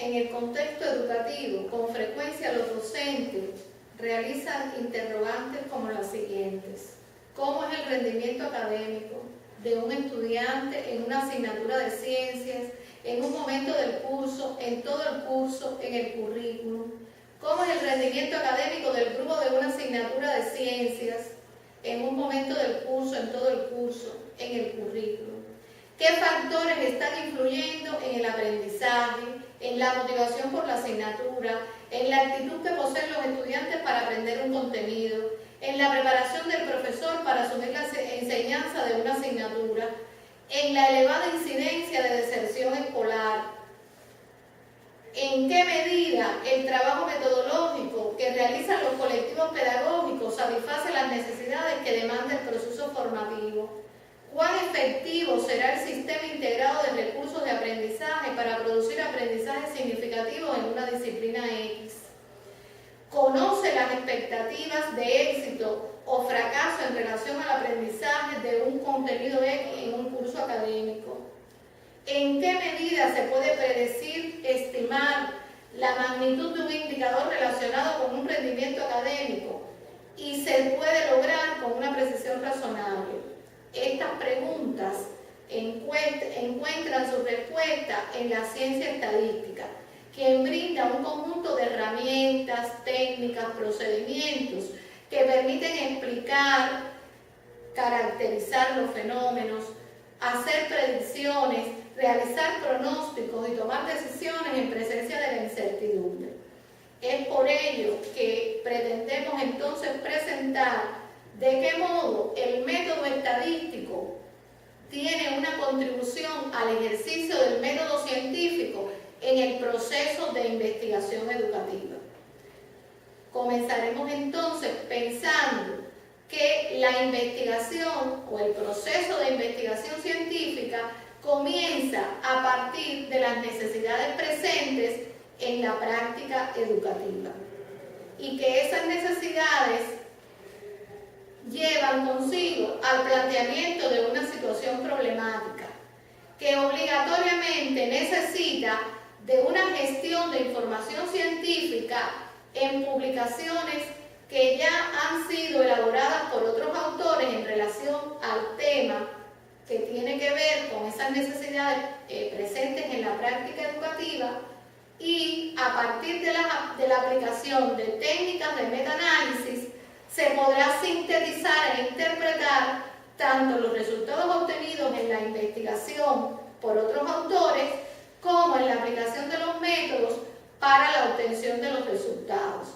En el contexto educativo, con frecuencia los docentes realizan interrogantes como las siguientes. ¿Cómo es el rendimiento académico de un estudiante en una asignatura de ciencias, en un momento del curso, en todo el curso, en el currículum? ¿Cómo es el rendimiento académico del grupo de una asignatura de ciencias, en un momento del curso, en todo el curso, en el currículum? ¿Qué factores están influyendo en el aprendizaje, en la motivación por la asignatura, en la actitud que poseen los estudiantes para aprender un contenido, en la preparación del profesor para asumir la enseñanza de una asignatura, en la elevada incidencia de deserción escolar? ¿En qué medida el trabajo metodológico que realizan los colectivos pedagógicos satisface las necesidades que demanda el proceso formativo? ¿Cuán efectivo será el sistema integrado de recursos de aprendizaje para producir aprendizaje significativo en una disciplina X? ¿Conoce las expectativas de éxito o fracaso en relación al aprendizaje de un contenido X en un curso académico? ¿En qué medida se puede predecir, estimar la magnitud de un indicador relacionado con un rendimiento académico y se puede lograr con una precisión razonable? Estas preguntas encuentran su respuesta en la ciencia estadística, quien brinda un conjunto de herramientas, técnicas, procedimientos que permiten explicar, caracterizar los fenómenos, hacer predicciones, realizar pronósticos y tomar decisiones en presencia de la incertidumbre. Es por ello que pretendemos entonces presentar de qué modo el método estadístico tiene una contribución al ejercicio del método científico en el proceso de investigación educativa. Comenzaremos entonces pensando que la investigación o el proceso de investigación científica comienza a partir de las necesidades presentes en la práctica educativa y que esas necesidades llevan consigo al planteamiento de una situación problemática que obligatoriamente necesita de una gestión de información científica en publicaciones que ya han sido elaboradas por otros autores en relación al tema que tiene que ver con esas necesidades presentes en la práctica educativa, y a partir de la aplicación de técnicas de metaanálisis se podrá sintetizar e interpretar tanto los resultados obtenidos en la investigación por otros autores como en la aplicación de los métodos para la obtención de los resultados,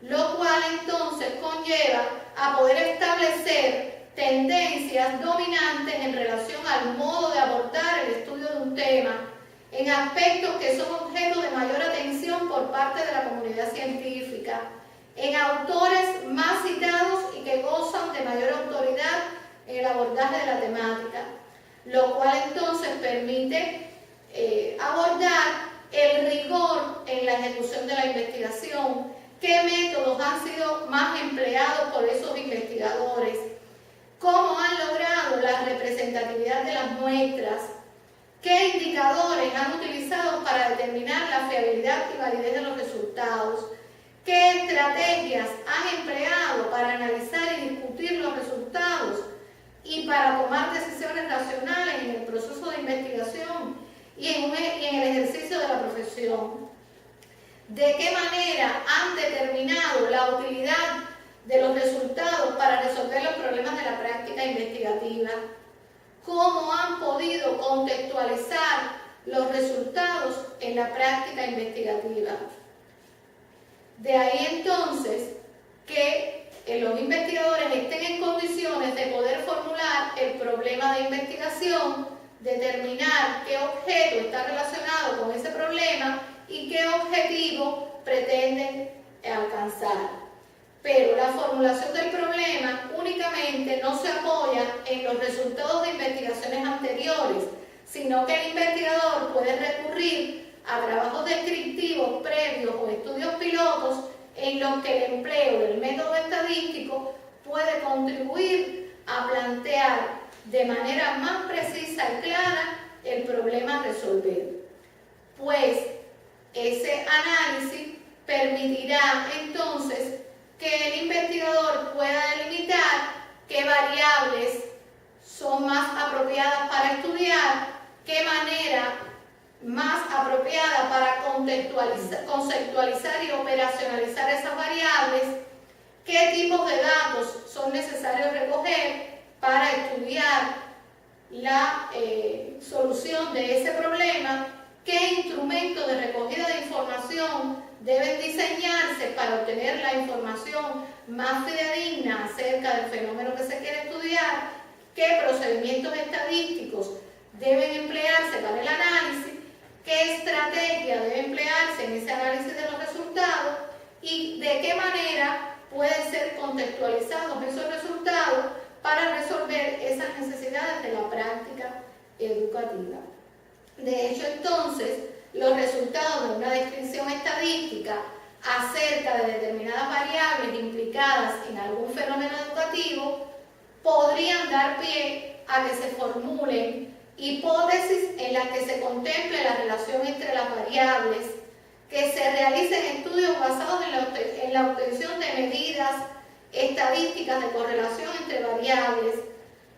lo cual entonces conlleva a poder establecer tendencias dominantes en relación al modo de abordar el estudio de un tema en aspectos que son objeto de mayor atención por parte de la comunidad científica, en autores más citados y que gozan de mayor autoridad en el abordaje de la temática, lo cual entonces permite abordar el rigor en la ejecución de la investigación, qué métodos han sido más empleados por esos investigadores, cómo han logrado la representatividad de las muestras, qué indicadores han utilizado para determinar la fiabilidad y validez de los resultados, qué estrategias han empleado para analizar y discutir los resultados y para tomar decisiones racionales en el proceso de investigación y en el ejercicio de la profesión. De qué manera han determinado la utilidad de los resultados para resolver los problemas de la práctica investigativa. Cómo han podido contextualizar los resultados en la práctica investigativa. De ahí entonces que los investigadores estén en condiciones de poder formular el problema de investigación, determinar qué objeto está relacionado con ese problema y qué objetivo pretenden alcanzar. Pero la formulación del problema únicamente no se apoya en los resultados de investigaciones anteriores, sino que el investigador puede recurrir a trabajos descriptivos previos o estudios pilotos en los que el empleo del método estadístico puede contribuir a plantear de manera más precisa y clara el problema a resolver. Pues Ese análisis permitirá entonces que el investigador pueda delimitar qué variables son más apropiadas para estudiar, qué manera más apropiada para conceptualizar y operacionalizar esas variables, qué tipos de datos son necesarios recoger para estudiar la solución de ese problema, qué instrumentos de recogida de información deben diseñarse para obtener la información más fidedigna acerca del fenómeno que se quiere estudiar, qué procedimientos estadísticos deben emplearse para el análisis, qué estrategia debe emplearse en ese análisis de los resultados y de qué manera pueden ser contextualizados esos resultados para resolver esas necesidades de la práctica educativa. De hecho, entonces, los resultados de una descripción estadística acerca de determinadas variables implicadas en algún fenómeno educativo podrían dar pie a que se formulen hipótesis en las que se contemple la relación entre las variables, que se realicen estudios basados en la obtención de medidas estadísticas de correlación entre variables,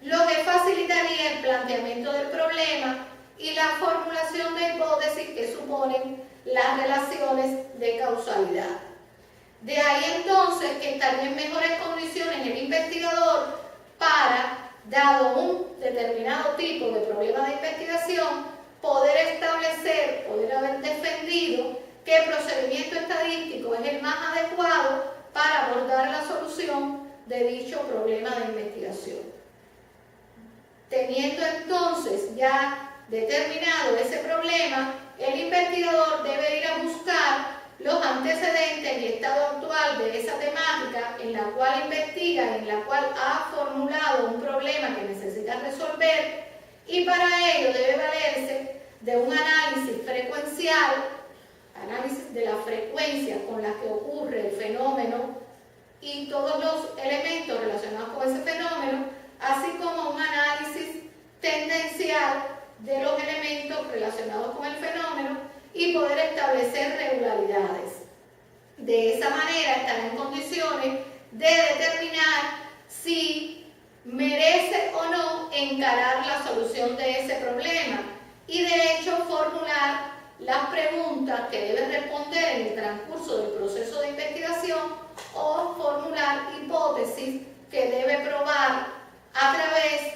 lo que facilitaría el planteamiento del problema y la formulación de hipótesis que suponen las relaciones de causalidad. De ahí entonces que estaría en mejores condiciones el investigador para, dado un determinado tipo de problema de investigación, poder establecer, poder haber defendido qué procedimiento estadístico es el más adecuado para abordar la solución de dicho problema de investigación. Teniendo entonces ya determinado ese problema, el investigador debe ir a buscar los antecedentes y estado actual de esa temática en la cual investiga, en la cual ha formulado un problema que necesita resolver, y para ello debe valerse de un análisis frecuencial, análisis de la frecuencia con la que ocurre el fenómeno y todos los elementos relacionados con ese fenómeno, así como un análisis tendencial de los elementos relacionados con el fenómeno y poder establecer regularidades. De esa manera estará en condiciones de determinar si merece o no encarar la solución de ese problema y de hecho formular las preguntas que debe responder en el transcurso del proceso de investigación o formular hipótesis que debe probar a través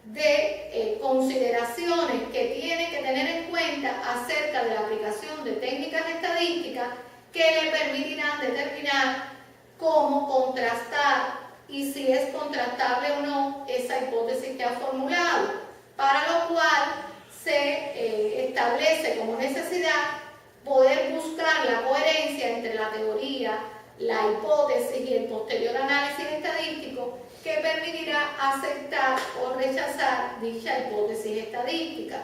de consideraciones que tiene que tener en cuenta acerca de la aplicación de técnicas estadísticas que le permitirán determinar cómo contrastar y si es contrastable o no esa hipótesis que ha formulado, para lo cual se establece como necesidad poder buscar la coherencia entre la teoría, la hipótesis y el posterior análisis estadístico que permitirá aceptar o rechazar dicha hipótesis estadística.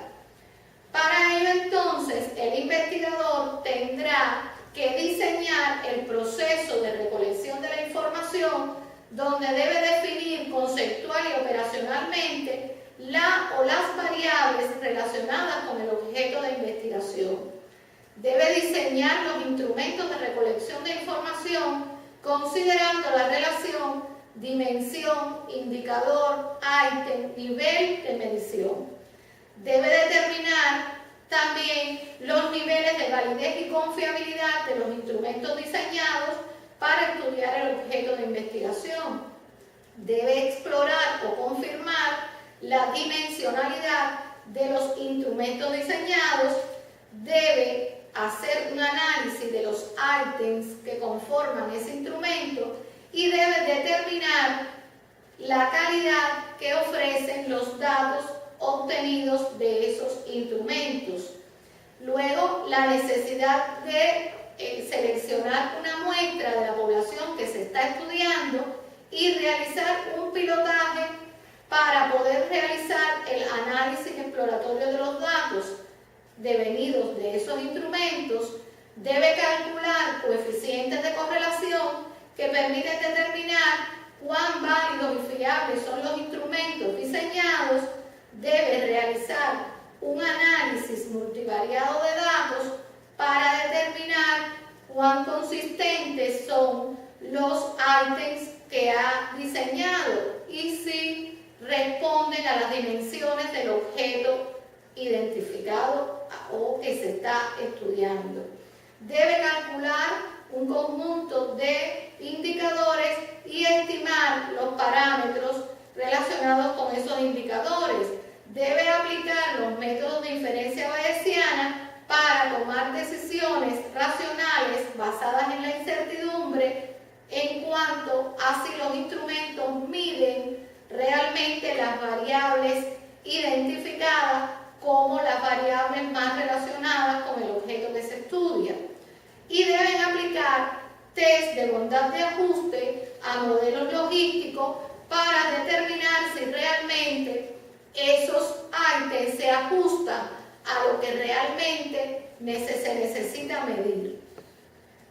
Para ello entonces el investigador tendrá que diseñar el proceso de recolección de la información donde debe definir conceptual y operacionalmente la o las variables relacionadas con el objeto de investigación. Debe diseñar los instrumentos de recolección de información considerando la relación dimensión, indicador, ítem, nivel de medición. Debe determinar también los niveles de validez y confiabilidad de los instrumentos diseñados para estudiar el objeto de investigación. Debe explorar o confirmar la dimensionalidad de los instrumentos diseñados. Debe hacer un análisis de los ítems que conforman ese instrumento y debe determinar la calidad que ofrecen los datos obtenidos de esos instrumentos. Luego, la necesidad de seleccionar una muestra de la población que se está estudiando y realizar un pilotaje para poder realizar el análisis exploratorio de los datos devenidos de esos instrumentos. Debe calcular coeficientes de correlación que permiten determinar cuán válidos y fiables son los instrumentos diseñados. Debe realizar un análisis multivariado de datos para determinar cuán consistentes son los ítems que ha diseñado y si responden a las dimensiones del objeto identificado o que se está estudiando. Debe calcular un conjunto de indicadores y estimar los parámetros relacionados con esos indicadores. Debe aplicar los métodos de inferencia bayesiana para tomar decisiones racionales basadas en la incertidumbre en cuanto a si los instrumentos miden realmente las variables identificadas como las variables más relacionadas con el objeto que se estudia. Y deben aplicar test de bondad de ajuste a modelos logísticos para determinar si realmente esos ítems se ajustan a lo que realmente se necesita medir.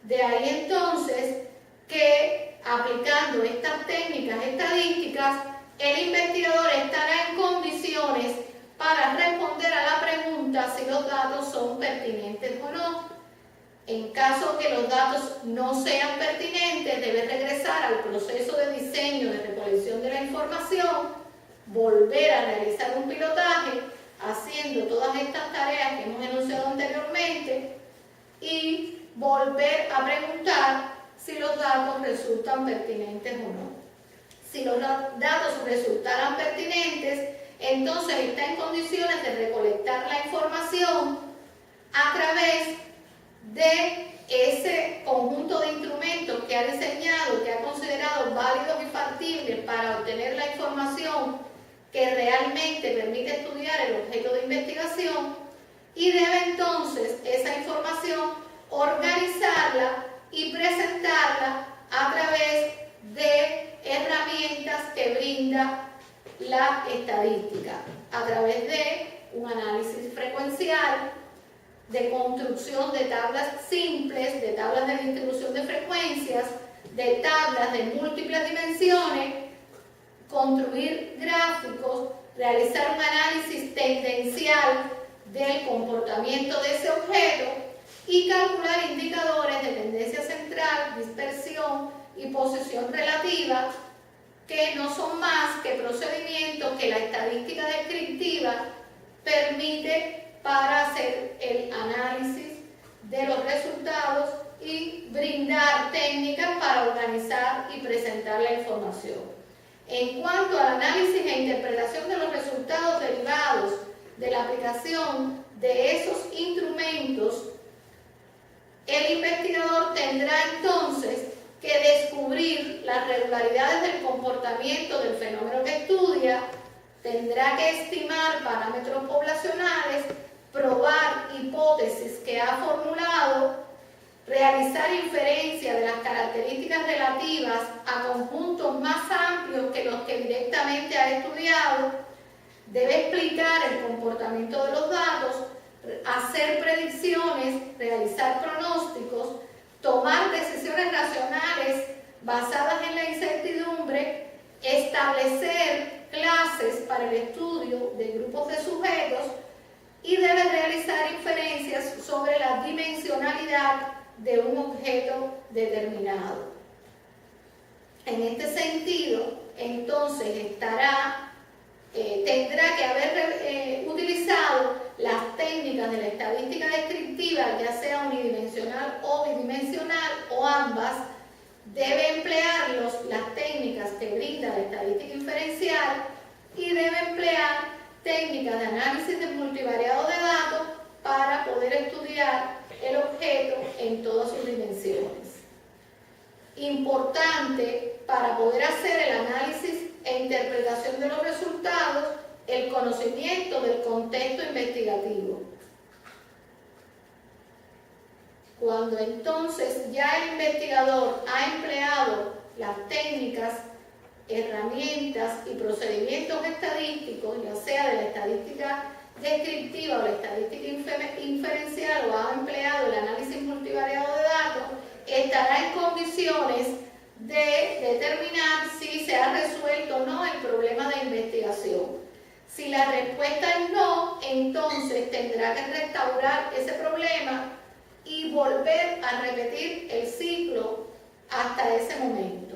De ahí entonces que aplicando estas técnicas estadísticas, el investigador estará en condiciones para responder a la pregunta si los datos son pertinentes o no. En caso que los datos no sean pertinentes, debe regresar al proceso de diseño de recolección de la información, volver a realizar un pilotaje, haciendo todas estas tareas que hemos enunciado anteriormente, y volver a preguntar si los datos resultan pertinentes o no. Si los datos resultaran pertinentes, entonces está en condiciones de recolectar la información a través de ese conjunto de instrumentos que ha diseñado, que ha considerado válidos y factibles para obtener la información que realmente permite estudiar el objeto de investigación, y debe entonces esa información organizarla y presentarla a través de herramientas que brinda la estadística, a través de un análisis frecuencial, de construcción de tablas simples, de tablas de distribución de frecuencias, de tablas de múltiples dimensiones, construir gráficos, realizar un análisis tendencial del comportamiento de ese objeto y calcular indicadores de tendencia central, dispersión y posición relativa, que no son más que procedimientos que la estadística descriptiva permite para hacer el análisis de los resultados y brindar técnicas para organizar y presentar la información. En cuanto al análisis e interpretación de los resultados derivados de la aplicación de esos instrumentos, el investigador tendrá entonces que descubrir las regularidades del comportamiento del fenómeno que estudia, tendrá que estimar parámetros poblacionales, probar hipótesis que ha formulado, realizar inferencia de las características relativas a conjuntos más amplios que los que directamente ha estudiado, debe explicar el comportamiento de los datos, hacer predicciones, realizar pronósticos, tomar decisiones racionales basadas en la incertidumbre, establecer clases para el estudio de grupos de sujetos y debe realizar inferencias sobre la dimensionalidad de un objeto determinado. En este sentido, entonces tendrá que haber utilizado las técnicas de la estadística descriptiva, ya sea unidimensional o bidimensional o ambas. Debe emplear las técnicas que brinda la estadística inferencial y debe emplear técnicas de análisis de multivariado de datos para poder estudiar el objeto en todas sus dimensiones. Importante para poder hacer el análisis e interpretación de los resultados, el conocimiento del contexto investigativo. Cuando entonces ya el investigador ha empleado las técnicas, herramientas y procedimientos estadísticos, ya sea de la estadística descriptiva o la estadística inferencial, o ha empleado el análisis multivariado de datos, estará en condiciones de determinar si se ha resuelto o no el problema de investigación. Si la respuesta es no, entonces tendrá que restaurar ese problema y volver a repetir el ciclo hasta ese momento.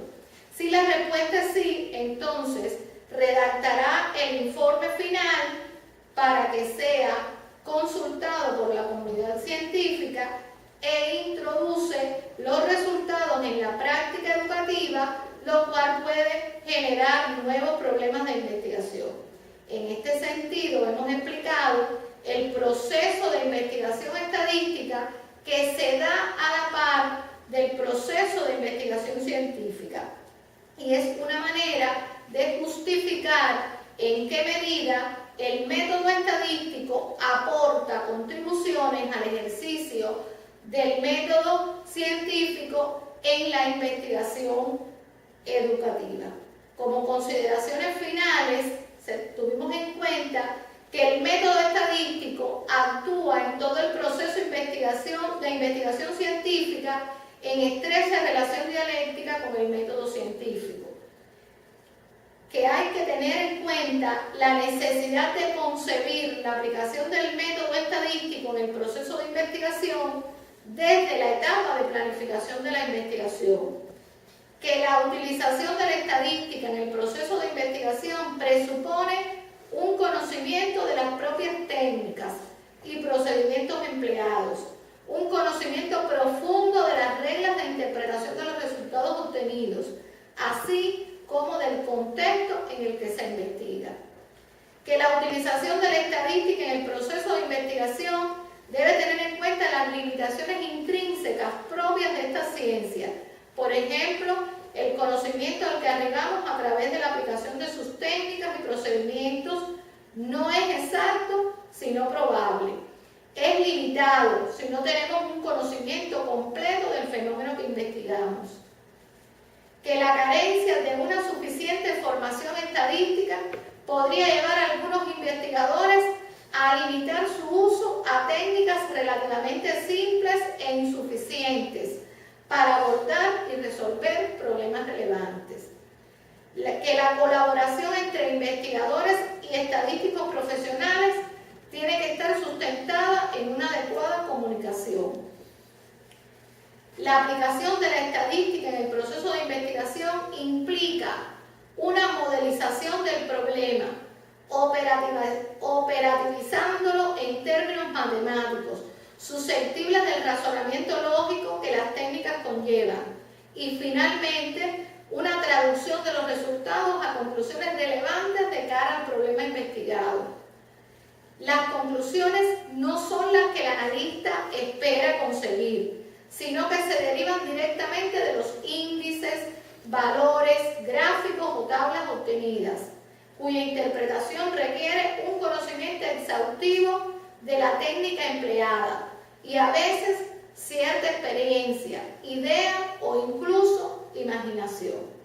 Si la respuesta es sí, entonces redactará el informe final para que sea consultado por la comunidad científica e introduce los resultados en la práctica educativa, lo cual puede generar nuevos problemas de investigación. En este sentido, hemos explicado el proceso de investigación estadística que se da a la par del proceso de investigación científica. Y es una manera de justificar en qué medida el método estadístico aporta contribuciones al ejercicio del método científico en la investigación educativa. Como consideraciones finales, tuvimos en cuenta que el método estadístico actúa en todo el proceso de investigación científica en estrecha relación dialéctica con el método científico. Que hay que tener en cuenta la necesidad de concebir la aplicación del método estadístico en el proceso de investigación desde la etapa de planificación de la investigación. Que la utilización de la estadística en el proceso de investigación presupone un conocimiento de las propias técnicas y procedimientos empleados, un conocimiento profundo de las reglas de interpretación de los resultados obtenidos, así como del contexto en el que se investiga. Que la utilización de la estadística en el proceso de investigación debe tener en cuenta las limitaciones intrínsecas propias de esta ciencia. Por ejemplo, el conocimiento al que arribamos a través de la aplicación de sus técnicas y procedimientos no es exacto, sino probable. Es limitado si no tenemos un conocimiento completo del fenómeno que investigamos. Que la carencia de una suficiente formación estadística podría llevar a algunos investigadores a limitar su uso a técnicas relativamente simples e insuficientes para abordar y resolver problemas relevantes. Que la colaboración entre investigadores y estadísticos profesionales tiene que estar sustentada en una adecuada comunicación. La aplicación de la estadística en el proceso de investigación implica una modelización del problema, operativizándolo en términos matemáticos, susceptibles del razonamiento lógico que las técnicas conllevan, y finalmente una traducción de los resultados a conclusiones relevantes de cara al problema investigado. Las conclusiones no son las que el analista espera conseguir, sino que se derivan directamente de los índices, valores, gráficos o tablas obtenidas, cuya interpretación requiere un conocimiento exhaustivo de la técnica empleada y a veces cierta experiencia, idea o incluso imaginación.